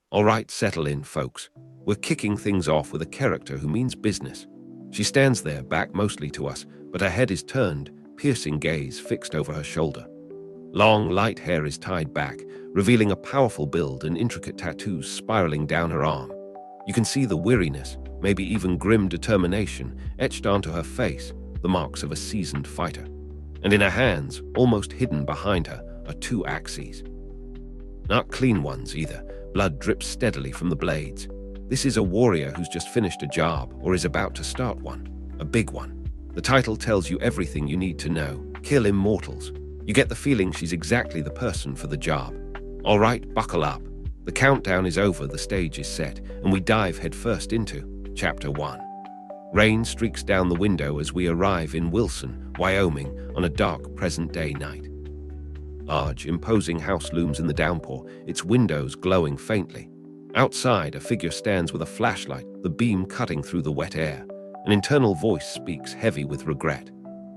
All right, settle in, folks. We're kicking things off with a character who means business. She stands there, back mostly to us, but her head is turned, piercing gaze fixed over her shoulder. Long, light hair is tied back, revealing a powerful build and intricate tattoos spiraling down her arm. You can see the weariness, maybe even grim determination, etched onto her face, the marks of a seasoned fighter. And in her hands, almost hidden behind her, are two axes. Not clean ones either. Blood drips steadily from the blades. This is a warrior who's just finished a job or is about to start one. A big one. The title tells you everything you need to know. Kill Immortals. You get the feeling she's exactly the person for the job. All right, buckle up. The countdown is over, the stage is set, and we dive headfirst into Chapter 1. Rain streaks down the window as we arrive in Wilson, Wyoming, on a dark present-day night. Large, imposing house looms in the downpour, its windows glowing faintly. Outside, a figure stands with a flashlight, the beam cutting through the wet air. An internal voice speaks, heavy with regret.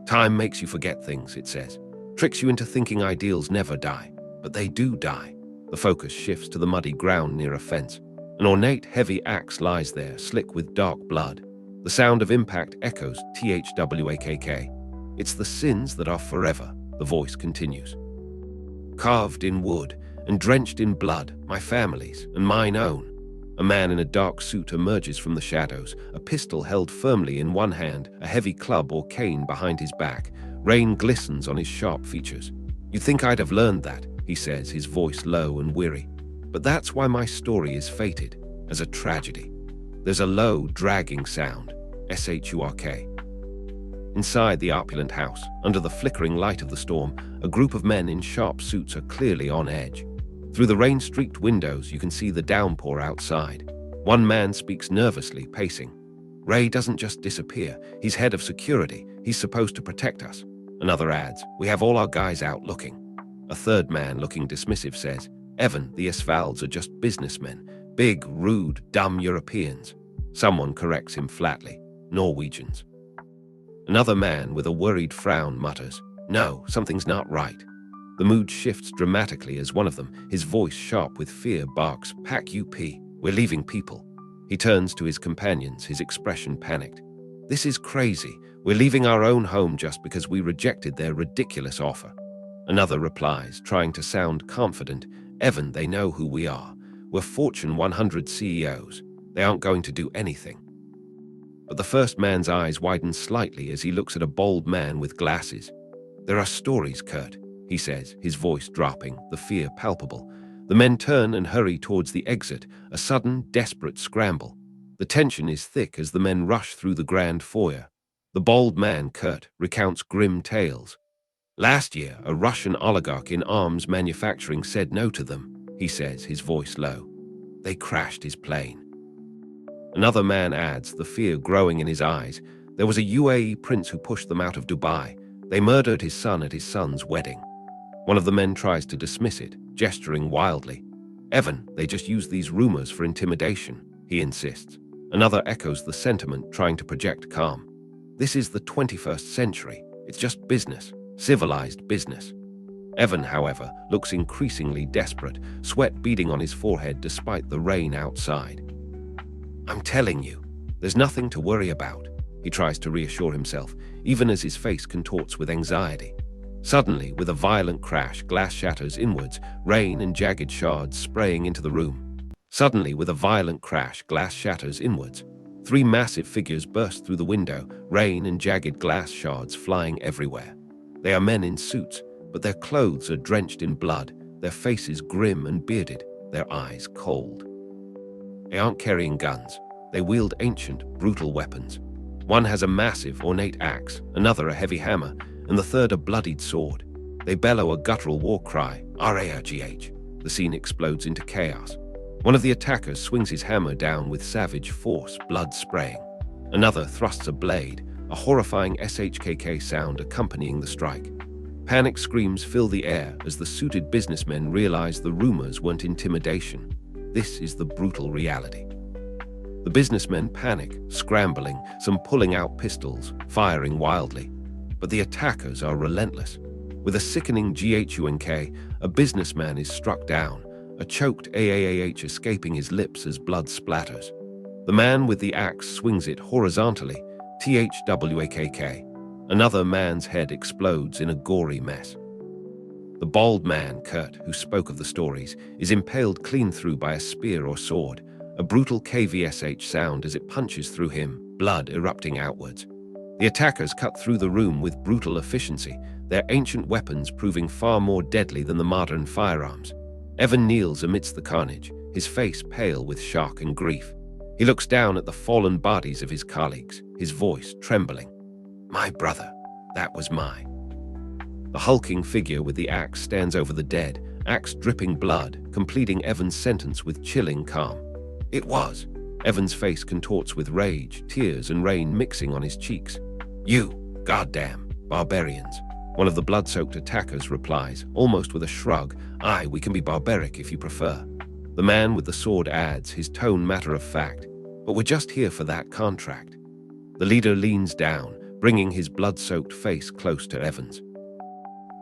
Time makes you forget things, it says. Tricks you into thinking ideals never die. But they do die. The focus shifts to the muddy ground near a fence. An ornate, heavy axe lies there, slick with dark blood. The sound of impact echoes, THWAKK. It's the sins that are forever, the voice continues. Carved in wood and drenched in blood, my family's and mine own. A man in a dark suit emerges from the shadows, a pistol held firmly in one hand, a heavy club or cane behind his back. Rain glistens on his sharp features. You'd think I'd have learned that, he says, his voice low and weary. But that's why my story is fated, as a tragedy. There's a low, dragging sound, SHURK. Inside the opulent house, under the flickering light of the storm, a group of men in sharp suits are clearly on edge. Through the rain-streaked windows, you can see the downpour outside. One man speaks nervously, pacing. Ray doesn't just disappear. He's head of security. He's supposed to protect us. Another adds, we have all our guys out looking. A third man, looking dismissive, says, Evan, the Esvalds are just businessmen. Big, rude, dumb Europeans. Someone corrects him flatly. Norwegians. Another man with a worried frown mutters, no, something's not right. The mood shifts dramatically as one of them, his voice sharp with fear, barks, Pack UP, we're leaving people. He turns to his companions, his expression panicked. This is crazy. We're leaving our own home just because we rejected their ridiculous offer. Another replies, trying to sound confident, Evan, they know who we are. We're Fortune 100 CEOs. They aren't going to do anything. But the first man's eyes widen slightly as he looks at a bold man with glasses. There are stories, Kurt, he says, his voice dropping, the fear palpable. The men turn and hurry towards the exit, a sudden, desperate scramble. The tension is thick as the men rush through the grand foyer. The bold man, Kurt, recounts grim tales. Last year, a Russian oligarch in arms manufacturing said no to them, he says, his voice low. They crashed his plane. Another man adds, the fear growing in his eyes. There was a UAE prince who pushed them out of Dubai. They murdered his son at his son's wedding. One of the men tries to dismiss it, gesturing wildly. Evan, they just use these rumors for intimidation, he insists. Another echoes the sentiment, trying to project calm. This is the 21st century. It's just business, civilized business. Evan, however, looks increasingly desperate, sweat beading on his forehead despite the rain outside. I'm telling you, there's nothing to worry about, he tries to reassure himself, even as his face contorts with anxiety. Suddenly, with a violent crash, glass shatters inwards, rain and jagged shards spraying into the room. Suddenly, with a violent crash, glass shatters inwards. Three massive figures burst through the window, rain and jagged glass shards flying everywhere. They are men in suits, but their clothes are drenched in blood, their faces grim and bearded, their eyes cold. They aren't carrying guns. They wield ancient, brutal weapons. One has a massive, ornate axe, another a heavy hammer, and the third a bloodied sword. They bellow a guttural war cry, RARGH. The scene explodes into chaos. One of the attackers swings his hammer down with savage force, blood spraying. Another thrusts a blade, a horrifying SHKK sound accompanying the strike. Panic screams fill the air as the suited businessmen realize the rumors weren't intimidation. This is the brutal reality. The businessmen panic, scrambling, some pulling out pistols, firing wildly. But the attackers are relentless. With a sickening GHUNK, a businessman is struck down. a choked AAAH escaping his lips as blood splatters. The man with the axe swings it horizontally, THWAKK. Another man's head explodes in a gory mess. The bald man, Kurt, who spoke of the stories, is impaled clean through by a spear or sword, a brutal KVSH sound as it punches through him, blood erupting outwards. The attackers cut through the room with brutal efficiency, their ancient weapons proving far more deadly than the modern firearms. Evan kneels amidst the carnage, his face pale with shock and grief. He looks down at the fallen bodies of his colleagues, his voice trembling. "My brother, that was mine." The hulking figure with the axe stands over the dead, axe dripping blood, completing Evan's sentence with chilling calm. "It was." Evan's face contorts with rage, tears and rain mixing on his cheeks. "You, goddamn, barbarians." One of the blood-soaked attackers replies, almost with a shrug, "Aye, we can be barbaric if you prefer." The man with the sword adds, his tone matter-of-fact, "But we're just here for that contract." The leader leans down, bringing his blood-soaked face close to Evan's.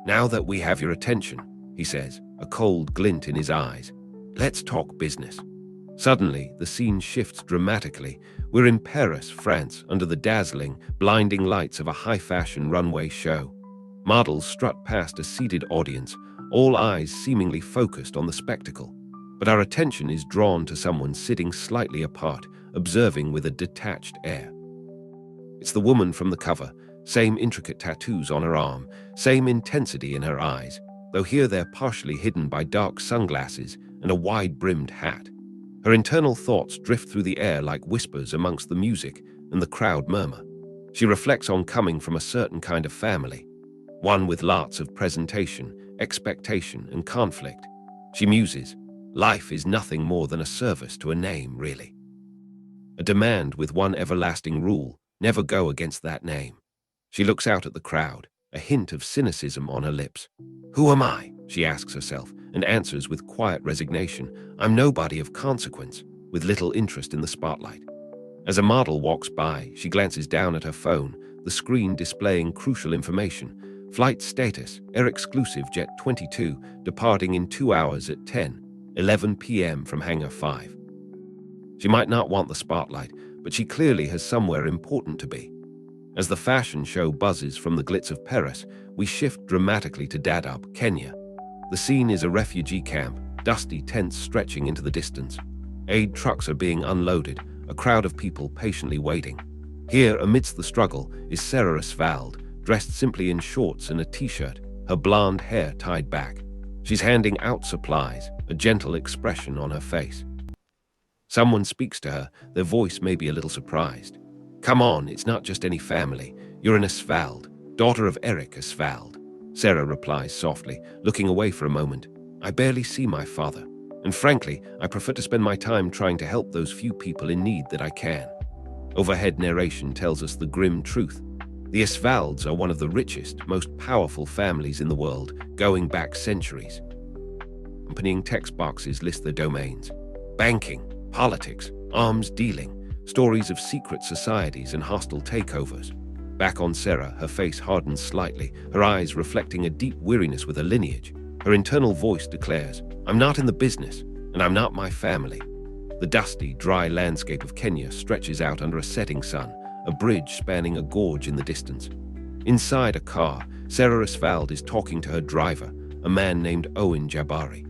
"Now that we have your attention," he says, a cold glint in his eyes, "let's talk business." Suddenly, the scene shifts dramatically. We're in Paris, France, under the dazzling, blinding lights of a high-fashion runway show. Models strut past a seated audience, all eyes seemingly focused on the spectacle. But our attention is drawn to someone sitting slightly apart, observing with a detached air. It's the woman from the cover, same intricate tattoos on her arm, same intensity in her eyes, though here they're partially hidden by dark sunglasses and a wide-brimmed hat. Her internal thoughts drift through the air like whispers amongst the music and the crowd murmur. She reflects on coming from a certain kind of family, one with lots of presentation, expectation, and conflict. She muses, life is nothing more than a service to a name, really. A demand with one everlasting rule, never go against that name. She looks out at the crowd, a hint of cynicism on her lips. "Who am I?" she asks herself, and answers with quiet resignation, "I'm nobody of consequence," with little interest in the spotlight. As a model walks by, she glances down at her phone, the screen displaying crucial information. Flight status, Air Exclusive Jet 22, departing in 2 hours at 10:11 p.m. from Hangar 5. She might not want the spotlight, but she clearly has somewhere important to be. As the fashion show buzzes from the glitz of Paris, we shift dramatically to Dadaab, Kenya. The scene is a refugee camp, dusty tents stretching into the distance. Aid trucks are being unloaded, a crowd of people patiently waiting. Here, amidst the struggle, is Sarah Asvald, dressed simply in shorts and a t-shirt, her blonde hair tied back. She's handing out supplies, a gentle expression on her face. Someone speaks to her, their voice may be a little surprised. "Come on, it's not just any family. You're an Asvald, daughter of Eric Asvald." Sarah replies softly, looking away for a moment. "I barely see my father, and frankly, I prefer to spend my time trying to help those few people in need that I can." Overhead narration tells us the grim truth. The Asvalds are one of the richest, most powerful families in the world, going back centuries. Accompanying text boxes list their domains: banking, politics, arms dealing, stories of secret societies and hostile takeovers. Back on Sarah, her face hardens slightly, her eyes reflecting a deep weariness with her lineage. Her internal voice declares, "I'm not in the business, and I'm not my family." The dusty, dry landscape of Kenya stretches out under a setting sun, a bridge spanning a gorge in the distance. Inside a car, Sarah Asvald is talking to her driver, a man named Owen Jabari.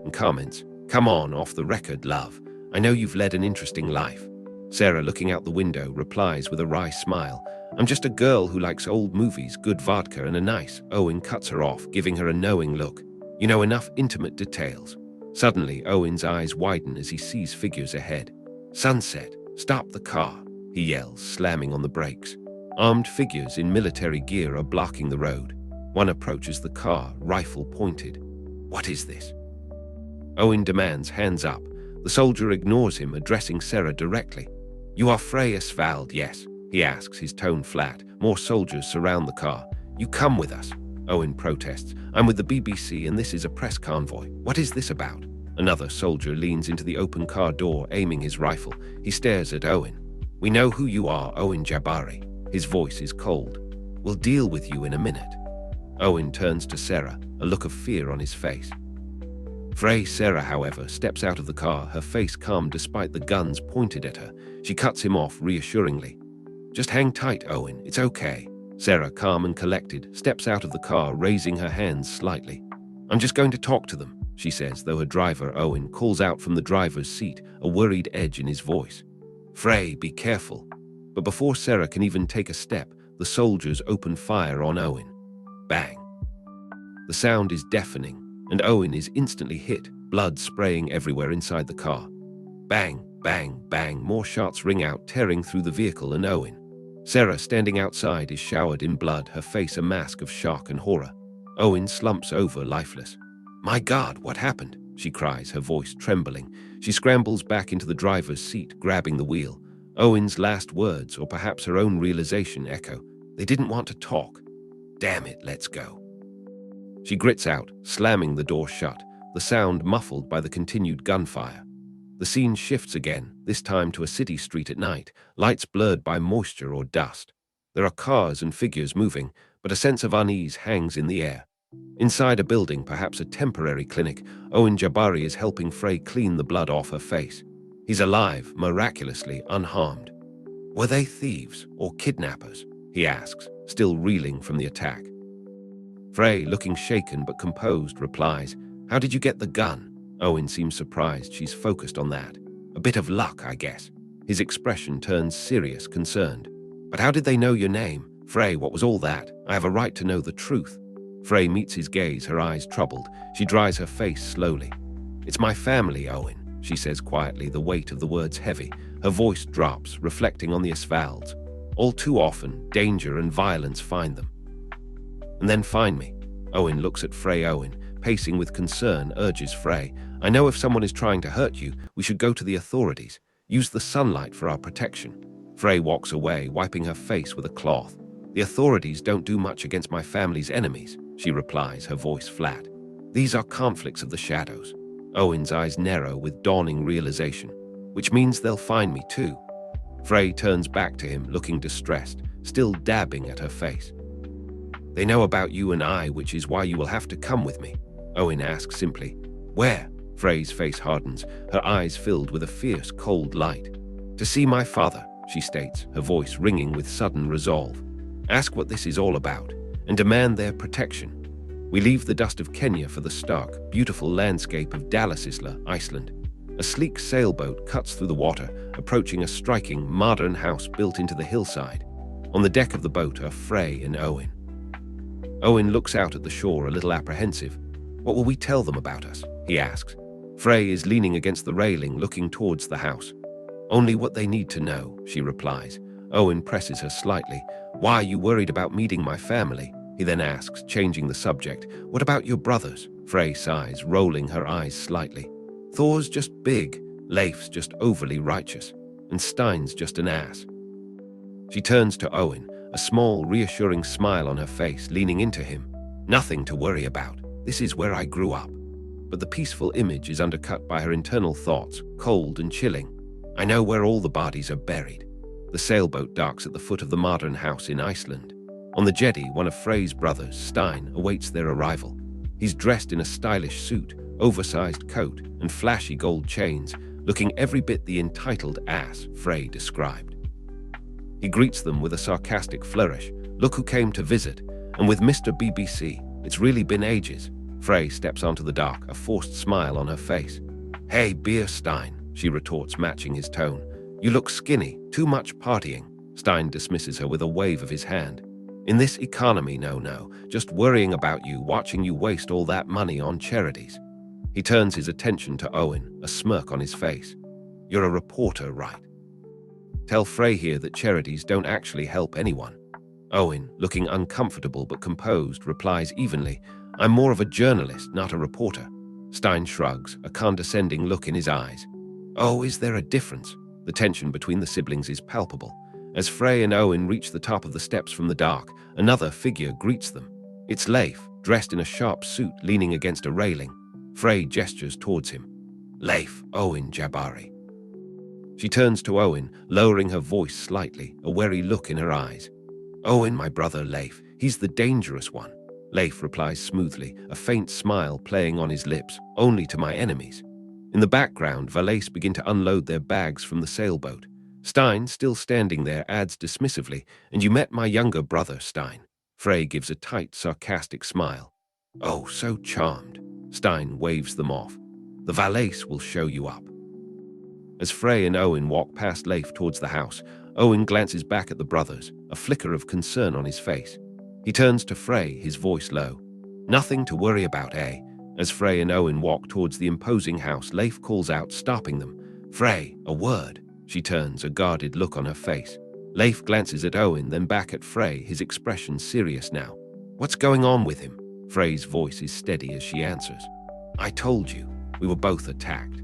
And comments, "Come on, off the record, love. I know you've led an interesting life." Sarah, looking out the window, replies with a wry smile, "I'm just a girl who likes old movies, good vodka, and a nice." Owen cuts her off, giving her a knowing look. "You know enough intimate details." Suddenly, Owen's eyes widen as he sees figures ahead. "Sunset, stop the car," he yells, slamming on the brakes. Armed figures in military gear are blocking the road. One approaches the car, rifle pointed. "What is this?" Owen demands hands up. The soldier ignores him, addressing Sarah directly. "You are Frey Asvald, yes?" he asks, his tone flat. More soldiers surround the car. "You come with us." Owen protests. "I'm with the BBC and this is a press convoy. What is this about?" Another soldier leans into the open car door, aiming his rifle. He stares at Owen. "We know who you are, Owen Jabari." His voice is cold. "We'll deal with you in a minute." Owen turns to Sarah, a look of fear on his face. Sarah, however, steps out of the car, her face calm despite the guns pointed at her. She cuts him off reassuringly. Just hang tight, Owen, it's okay. Sarah, calm and collected, steps out of the car, raising her hands slightly. I'm just going to talk to them, she says, though her driver, Owen, calls out from the driver's seat, a worried edge in his voice. Frey, be careful. But before Sarah can even take a step, the soldiers open fire on Owen. Bang. The sound is deafening, and Owen is instantly hit, blood spraying everywhere inside the car. Bang, bang, bang, more shots ring out, tearing through the vehicle and Owen. Sarah, standing outside, is showered in blood, her face a mask of shock and horror. Owen slumps over, lifeless. My God, what happened? She cries, her voice trembling. She scrambles back into the driver's seat, grabbing the wheel. Owen's last words, or perhaps her own realization, echo. They didn't want to talk. Damn it, let's go. She grits out, slamming the door shut, the sound muffled by the continued gunfire. The scene shifts again, this time to a city street at night, lights blurred by moisture or dust. There are cars and figures moving, but a sense of unease hangs in the air. Inside a building, perhaps a temporary clinic, Owen Jabari is helping Frey clean the blood off her face. He's alive, miraculously unharmed. Were they thieves or kidnappers? He asks, still reeling from the attack. Frey, looking shaken but composed, replies, How did you get the gun? Owen seems surprised she's focused on that. A bit of luck, I guess. His expression turns serious, concerned. But how did they know your name? Frey, what was all that? I have a right to know the truth. Frey meets his gaze, her eyes troubled. She dries her face slowly. It's my family, Owen, she says quietly, the weight of the words heavy. Her voice drops, reflecting on the asphalts. All too often, danger and violence find them. And then find me. Owen looks at Frey. Owen, pacing with concern, urges Frey. I know if someone is trying to hurt you, we should go to the authorities. Use the sunlight for our protection. Frey walks away, wiping her face with a cloth. The authorities don't do much against my family's enemies, she replies, her voice flat. These are conflicts of the shadows. Owen's eyes narrow with dawning realization. Which means they'll find me too. Frey turns back to him, looking distressed, still dabbing at her face. They know about you and I, which is why you will have to come with me. Owen asks simply. Where? Frey's face hardens, her eyes filled with a fierce, cold light. To see my father, she states, her voice ringing with sudden resolve. Ask what this is all about, and demand their protection. We leave the dust of Kenya for the stark, beautiful landscape of Dallasisla, Iceland. A sleek sailboat cuts through the water, approaching a striking, modern house built into the hillside. On the deck of the boat are Frey and Owen. Owen looks out at the shore, a little apprehensive. What will we tell them about us? He asks. Frey is leaning against the railing, looking towards the house. Only what they need to know, she replies. Owen presses her slightly. Why are you worried about meeting my family? He then asks, changing the subject. What about your brothers? Frey sighs, rolling her eyes slightly. Thor's just big, Leif's just overly righteous, and Stein's just an ass. She turns to Owen, a small, reassuring smile on her face, leaning into him. Nothing to worry about. This is where I grew up. But the peaceful image is undercut by her internal thoughts, cold and chilling. I know where all the bodies are buried. The sailboat docks at the foot of the modern house in Iceland. On the jetty, one of Frey's brothers, Stein, awaits their arrival. He's dressed in a stylish suit, oversized coat, and flashy gold chains, looking every bit the entitled ass Frey described. He greets them with a sarcastic flourish. Look who came to visit, and with Mr. BBC. It's really been ages. Frey steps onto the dock, a forced smile on her face. Hey, beer, Stein, she retorts, matching his tone. You look skinny, too much partying. Stein dismisses her with a wave of his hand. In this economy, no, just worrying about you, watching you waste all that money on charities. He turns his attention to Owen, a smirk on his face. You're a reporter, right? Tell Frey here that charities don't actually help anyone. Owen, looking uncomfortable but composed, replies evenly, I'm more of a journalist, not a reporter. Stein shrugs, a condescending look in his eyes. Oh, is there a difference? The tension between the siblings is palpable. As Frey and Owen reach the top of the steps from the dock, another figure greets them. It's Leif, dressed in a sharp suit, leaning against a railing. Frey gestures towards him. Leif, Owen Jabari. She turns to Owen, lowering her voice slightly, a wary look in her eyes. Owen, my brother Leif, he's the dangerous one. Leif replies smoothly, a faint smile playing on his lips. Only to my enemies. In the background, valets begin to unload their bags from the sailboat. Stein, still standing there, adds dismissively, "And you met my younger brother, Stein." Frey gives a tight, sarcastic smile. "Oh, so charmed." Stein waves them off. "The valets will show you up." As Frey and Owen walk past Leif towards the house, Owen glances back at the brothers, a flicker of concern on his face. He turns to Frey, his voice low. "Nothing to worry about, eh?" As Frey and Owen walk towards the imposing house, Leif calls out, stopping them. "Frey, a word." She turns, a guarded look on her face. Leif glances at Owen, then back at Frey, his expression serious now. "What's going on with him?" Frey's voice is steady as she answers. "I told you, we were both attacked."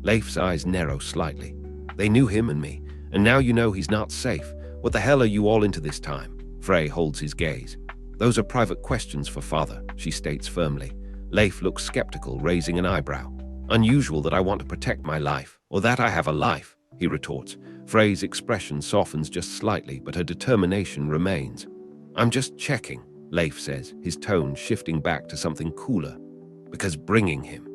Leif's eyes narrow slightly. "They knew him and me, and now you know he's not safe. What the hell are you all into this time?" Frey holds his gaze. "Those are private questions for father," she states firmly. Leif looks skeptical, raising an eyebrow. "Unusual that I want to protect my life, or that I have a life," he retorts. Frey's expression softens just slightly, but her determination remains. "I'm just checking," Leif says, his tone shifting back to something cooler. "Because bringing him.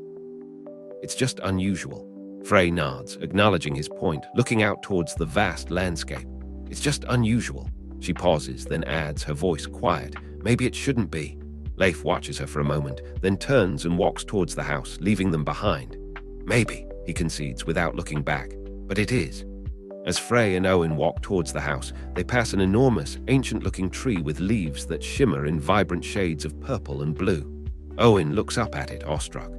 It's just unusual." Frey nods, acknowledging his point, looking out towards the vast landscape. "It's just unusual." She pauses, then adds, her voice quiet, "Maybe it shouldn't be." Leif watches her for a moment, then turns and walks towards the house, leaving them behind. "Maybe," he concedes without looking back, "but it is." As Frey and Owen walk towards the house, they pass an enormous, ancient-looking tree with leaves that shimmer in vibrant shades of purple and blue. Owen looks up at it, awestruck.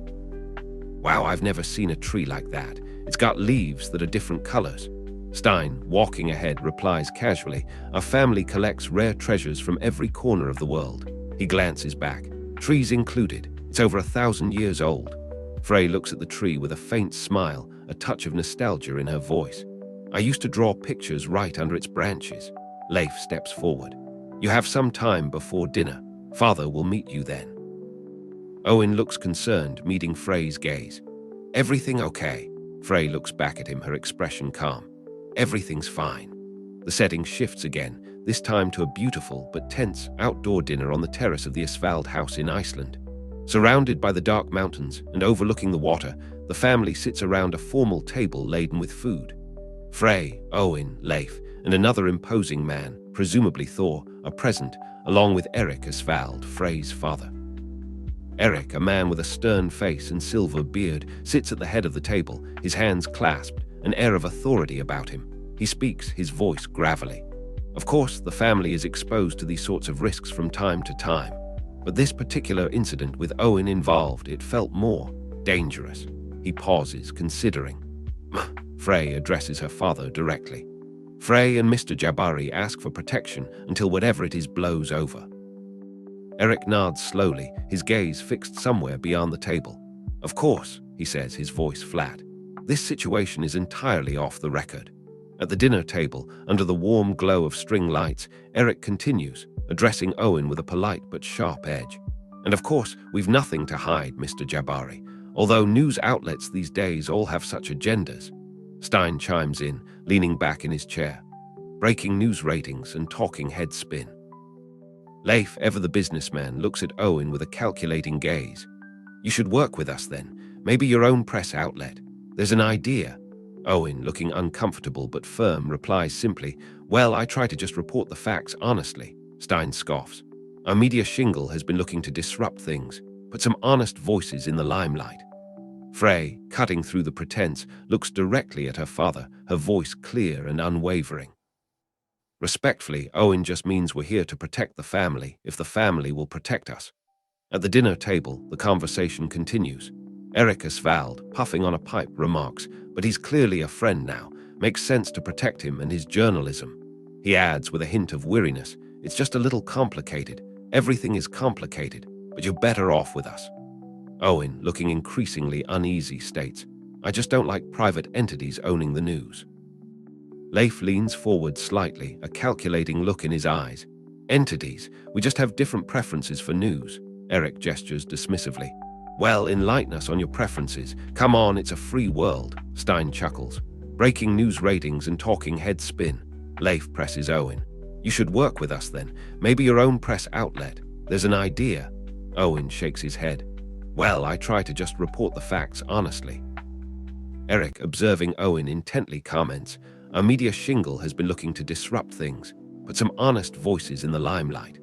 "Wow, I've never seen a tree like that. It's got leaves that are different colors." Stein, walking ahead, replies casually, "Our family collects rare treasures from every corner of the world." He glances back. "Trees included. It's over 1,000 years old." Frey looks at the tree with a faint smile, a touch of nostalgia in her voice. "I used to draw pictures right under its branches." Leif steps forward. "You have some time before dinner. Father will meet you then." Owen looks concerned, meeting Frey's gaze. "Everything okay?" Frey looks back at him, her expression calm. "Everything's fine." The setting shifts again, this time to a beautiful but tense outdoor dinner on the terrace of the Asvald house in Iceland. Surrounded by the dark mountains and overlooking the water, the family sits around a formal table laden with food. Frey, Owen, Leif, and another imposing man, presumably Thor, are present, along with Erik Asvald, Frey's father. Erik, a man with a stern face and silver beard, sits at the head of the table, his hands clasped, an air of authority about him. He speaks, his voice gravelly. Of course, the family is exposed to these sorts of risks from time to time, but this particular incident with Owen involved, it felt more dangerous. He pauses, considering. Frey addresses her father directly. Frey and Mr. Jabari ask for protection until whatever it is blows over. Erik nods slowly, his gaze fixed somewhere beyond the table. "Of course," he says, his voice flat. "This situation is entirely off the record." At the dinner table, under the warm glow of string lights, Erik continues, addressing Owen with a polite but sharp edge. "And of course, we've nothing to hide, Mr. Jabari, although news outlets these days all have such agendas." Stein chimes in, leaning back in his chair. "Breaking news ratings and talking head spin." Leif, ever the businessman, looks at Owen with a calculating gaze. "You should work with us then. Maybe your own press outlet. There's an idea." Owen, looking uncomfortable but firm, replies simply, "Well, I try to just report the facts honestly." Stein scoffs. "Our media shingle has been looking to disrupt things, put some honest voices in the limelight." Frey, cutting through the pretense, looks directly at her father, her voice clear and unwavering. "Respectfully, Owen just means we're here to protect the family if the family will protect us." At the dinner table, the conversation continues. Erik Asvald, puffing on a pipe, remarks, "But he's clearly a friend now. Makes sense to protect him and his journalism." He adds with a hint of weariness, "It's just a little complicated. Everything is complicated, but you're better off with us." Owen, looking increasingly uneasy, states, "I just don't like private entities owning the news." Leif leans forward slightly, a calculating look in his eyes. "Entities, we just have different preferences for news." Erik gestures dismissively. "Well, enlighten us on your preferences. Come on, it's a free world." Stein chuckles. "Breaking news ratings and talking head spin." Leif presses Owen. "You should work with us then. Maybe your own press outlet." There's an idea. Owen shakes his head. Well, I try to just report the facts honestly. Eric, observing Owen intently, comments, our media shingle has been looking to disrupt things, put some honest voices in the limelight.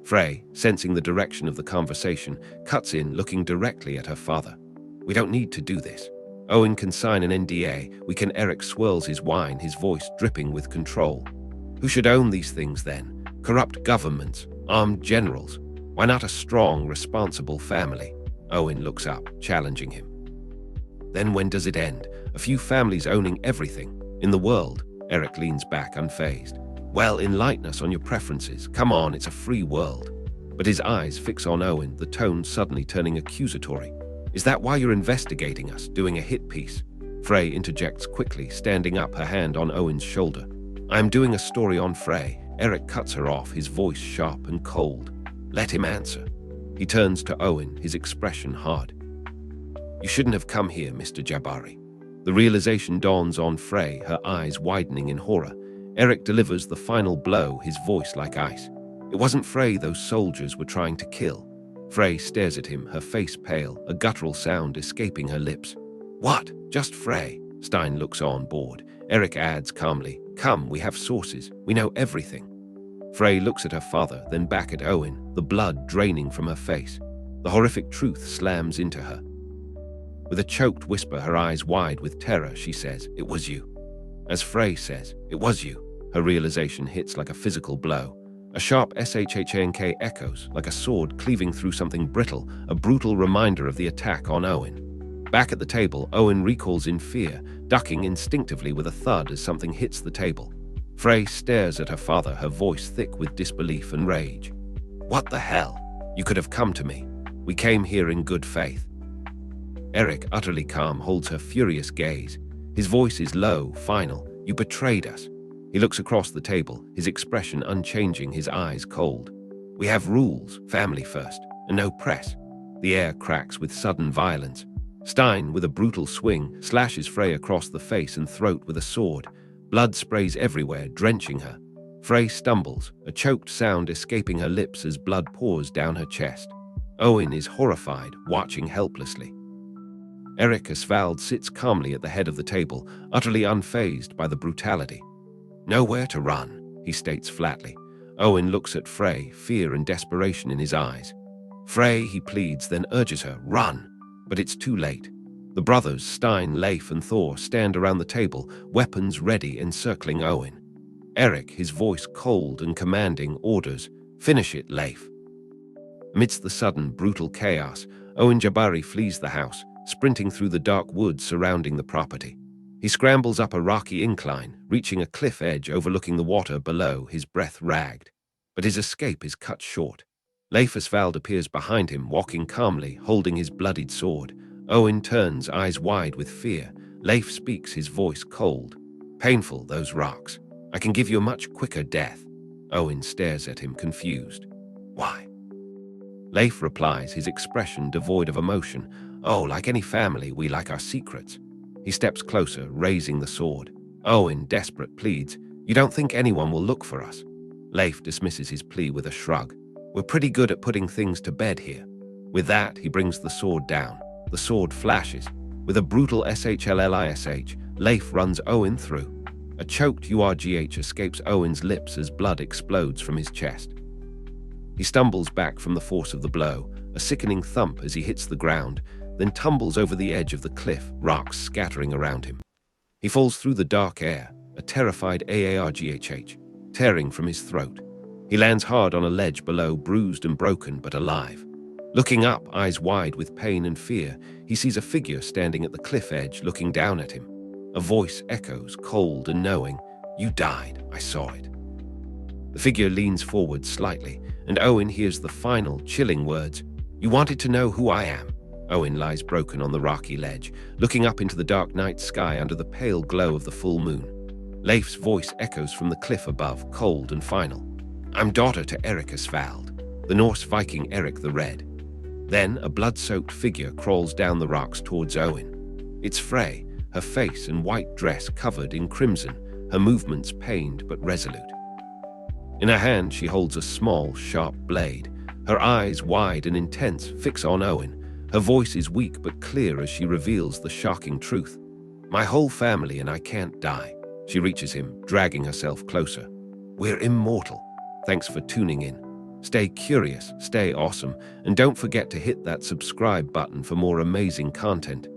Frey, sensing the direction of the conversation, cuts in, looking directly at her father. We don't need to do this. Owen can sign an NDA. We can. Eric swirls his wine, his voice dripping with control. Who should own these things then? Corrupt governments, armed generals. Why not a strong, responsible family? Owen looks up, challenging him. Then when does it end? A few families owning everything in the world? Eric leans back, unfazed. Well, enlighten us on your preferences. Come on, it's a free world. But his eyes fix on Owen, the tone suddenly turning accusatory. Is that why you're investigating us, doing a hit piece? Frey interjects quickly, standing up, her hand on Owen's shoulder. I am doing a story on Frey. Eric cuts her off, his voice sharp and cold. Let him answer. He turns to Owen, his expression hard. You shouldn't have come here, Mr. Jabari. The realization dawns on Frey, her eyes widening in horror. Eric delivers the final blow, his voice like ice. It wasn't Frey those soldiers were trying to kill. Frey stares at him, her face pale, a guttural sound escaping her lips. What? Just Frey? Stein looks on, bored. Eric adds calmly, come, we have sources. We know everything. Frey looks at her father, then back at Owen, the blood draining from her face. The horrific truth slams into her. With a choked whisper, her eyes wide with terror, she says, it was you. As Frey says, it was you. Her realization hits like a physical blow. A sharp shhank echoes, like a sword cleaving through something brittle, a brutal reminder of the attack on Owen. Back at the table, Owen recalls in fear, ducking instinctively with a thud as something hits the table. Frey stares at her father, her voice thick with disbelief and rage. What the hell? You could have come to me. We came here in good faith. Eric, utterly calm, holds her furious gaze. His voice is low, final. You betrayed us. He looks across the table, his expression unchanging, his eyes cold. We have rules, family first, and no press. The air cracks with sudden violence. Stein, with a brutal swing, slashes Frey across the face and throat with a sword. Blood sprays everywhere, drenching her. Frey stumbles, a choked sound escaping her lips as blood pours down her chest. Owen is horrified, watching helplessly. Eric Asphald sits calmly at the head of the table, utterly unfazed by the brutality. Nowhere to run, he states flatly. Owen looks at Frey, fear and desperation in his eyes. Frey, he pleads, then urges her, run. But it's too late. The brothers, Stein, Leif, and Thor, stand around the table, weapons ready, encircling Owen. Eric, his voice cold and commanding, orders, finish it, Leif. Amidst the sudden, brutal chaos, Owen Jabari flees the house, sprinting through the dark woods surrounding the property. He scrambles up a rocky incline, reaching a cliff edge overlooking the water below, his breath ragged. But his escape is cut short. Leif Asphald appears behind him, walking calmly, holding his bloodied sword. Owen turns, eyes wide with fear. Leif speaks, his voice cold. Painful, those rocks. I can give you a much quicker death. Owen stares at him, confused. Why? Leif replies, his expression devoid of emotion. Oh, like any family, we like our secrets. He steps closer, raising the sword. Owen, desperate, pleads, you don't think anyone will look for us? Leif dismisses his plea with a shrug. We're pretty good at putting things to bed here. With that, he brings the sword down. The sword flashes. With a brutal SHLLISH, Leif runs Owen through. A choked URGH escapes Owen's lips as blood explodes from his chest. He stumbles back from the force of the blow, a sickening thump as he hits the ground, then tumbles over the edge of the cliff, rocks scattering around him. He falls through the dark air, a terrified AARGHH, tearing from his throat. He lands hard on a ledge below, bruised and broken, but alive. Looking up, eyes wide with pain and fear, he sees a figure standing at the cliff edge, looking down at him. A voice echoes, cold and knowing, you died, I saw it. The figure leans forward slightly, and Owen hears the final, chilling words, you wanted to know who I am. Owen lies broken on the rocky ledge, looking up into the dark night sky under the pale glow of the full moon. Leif's voice echoes from the cliff above, cold and final. I'm daughter to Eric Asphald, the Norse Viking Eric the Red. Then a blood-soaked figure crawls down the rocks towards Owen. It's Frey, her face and white dress covered in crimson, her movements pained but resolute. In her hand she holds a small, sharp blade, Her eyes, wide and intense, fix on Owen. Her voice is weak but clear as she reveals the shocking truth. My whole family and I can't die. She reaches him, dragging herself closer. We're immortal. Thanks for tuning in. Stay curious, stay awesome, and don't forget to hit that subscribe button for more amazing content.